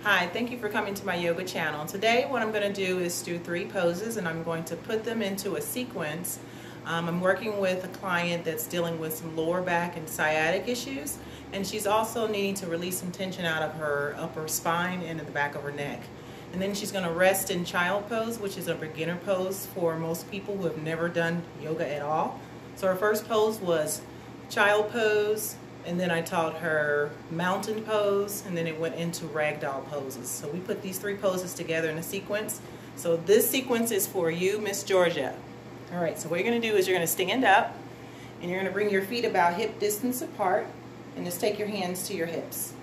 Hi, thank you for coming to my yoga channel. Today what I'm going to do is do 3 poses and I'm going to put them into a sequence. I'm working with a client that's dealing with some lower back and sciatic issues, and she's also needing to release some tension out of her upper spine and in the back of her neck. And then she's going to rest in child pose, which is a beginner pose for most people who have never done yoga at all. So her first pose was child pose, and then I taught her mountain pose, and then it went into ragdoll poses. So we put these 3 poses together in a sequence. So this sequence is for you, Miss Georgia. All right, so what you're going to do is you're going to stand up, and you're going to bring your feet about hip distance apart, and just take your hands to your hips.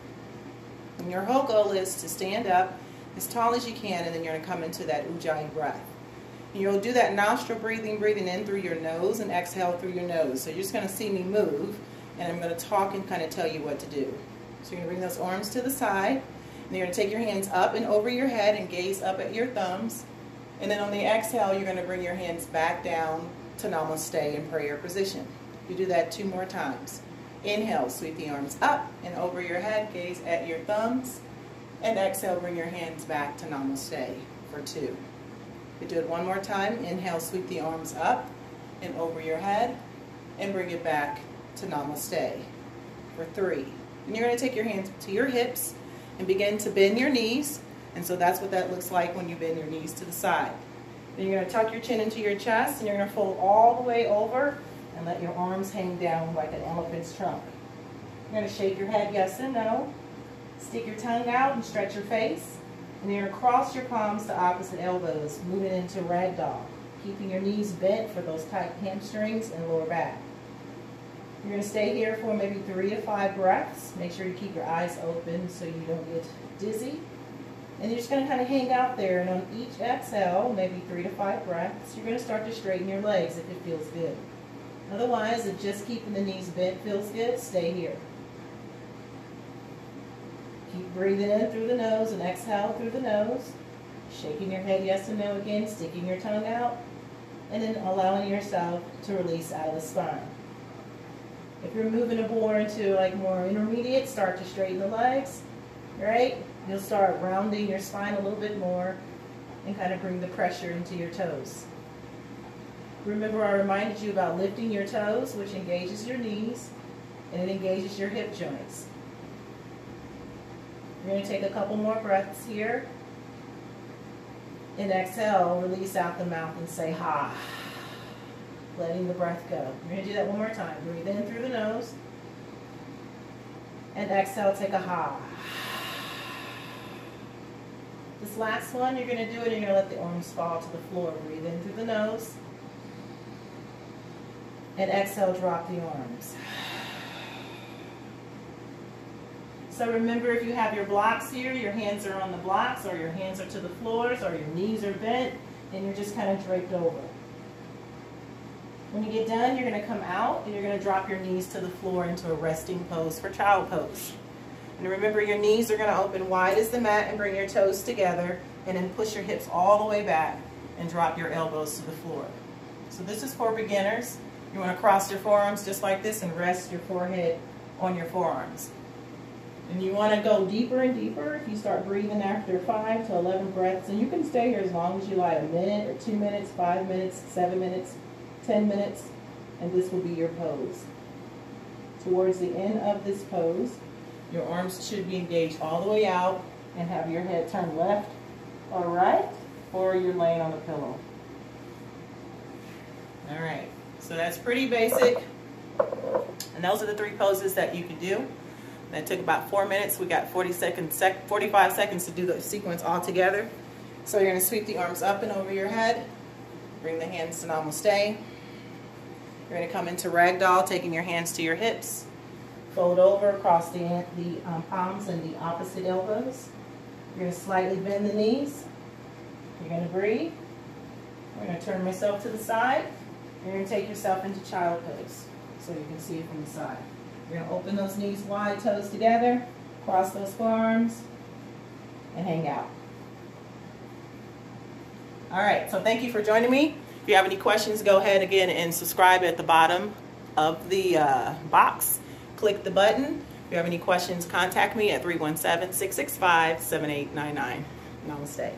And your whole goal is to stand up as tall as you can, and then you're going to come into that Ujjayi breath. And you'll do that nostril breathing in through your nose and exhale through your nose. So you're just going to see me move, and I'm going to talk and kind of tell you what to do. So you're going to bring those arms to the side, and you're going to take your hands up and over your head and gaze up at your thumbs. And then on the exhale, you're going to bring your hands back down to Namaste in prayer position. You do that 2 more times. Inhale, sweep the arms up and over your head, gaze at your thumbs. And exhale, bring your hands back to Namaste for 2. You do it 1 more time. Inhale, sweep the arms up and over your head, and bring it back to Namaste for 3. And you're going to take your hands to your hips and begin to bend your knees. And so that's what that looks like when you bend your knees to the side. Then you're going to tuck your chin into your chest, and you're going to fold all the way over and let your arms hang down like an elephant's trunk. You're going to shake your head yes and no. Stick your tongue out and stretch your face. And you're going to cross your palms to opposite elbows, moving into ragdoll, keeping your knees bent for those tight hamstrings and lower back. You're going to stay here for maybe 3 to 5 breaths. Make sure you keep your eyes open so you don't get dizzy. And you're just going to kind of hang out there, and on each exhale, maybe 3 to 5 breaths, you're going to start to straighten your legs if it feels good. Otherwise, if just keeping the knees bent feels good, stay here. Keep breathing in through the nose and exhale through the nose. Shaking your head yes and no again, sticking your tongue out, and then allowing yourself to release out of the spine. If you're moving more into like more intermediate, start to straighten the legs, right? You'll start rounding your spine a little bit more and kind of bring the pressure into your toes. Remember, I reminded you about lifting your toes, which engages your knees, and it engages your hip joints. You're going to take a couple more breaths here. And exhale, release out the mouth and say ha. Letting the breath go. You're going to do that 1 more time. Breathe in through the nose. And exhale, take a ha. This last one, you're going to do it and you're going to let the arms fall to the floor. Breathe in through the nose. And exhale, drop the arms. So remember, if you have your blocks here, your hands are on the blocks, or your hands are to the floors, or your knees are bent, and you're just kind of draped over. When you get done, you're going to come out and you're going to drop your knees to the floor into a resting pose for child pose. And remember, your knees are going to open wide as the mat and bring your toes together, and then push your hips all the way back and drop your elbows to the floor. So this is for beginners. You want to cross your forearms just like this and rest your forehead on your forearms. And you want to go deeper and deeper. If you start breathing after 5 to 11 breaths, and you can stay here as long as you like, 1 minute or 2 minutes, 5 minutes, 7 minutes, 10 minutes, and this will be your pose. Towards the end of this pose, your arms should be engaged all the way out, and have your head turned left or right, or you're laying on the pillow. All right, so that's pretty basic. And those are the 3 poses that you can do. That took about 4 minutes. We got 45 seconds to do the sequence all together. So you're going to sweep the arms up and over your head. Bring the hands to Namaste. You're going to come into ragdoll, taking your hands to your hips. Fold over across the palms and the opposite elbows. You're going to slightly bend the knees. You're going to breathe. I'm going to turn myself to the side. You're going to take yourself into child pose so you can see it from the side. You're going to open those knees wide, toes together, cross those forearms, and hang out. All right, so thank you for joining me. If you have any questions, go ahead again and subscribe at the bottom of the box. Click the button. If you have any questions, contact me at 317-665-7899. Namaste.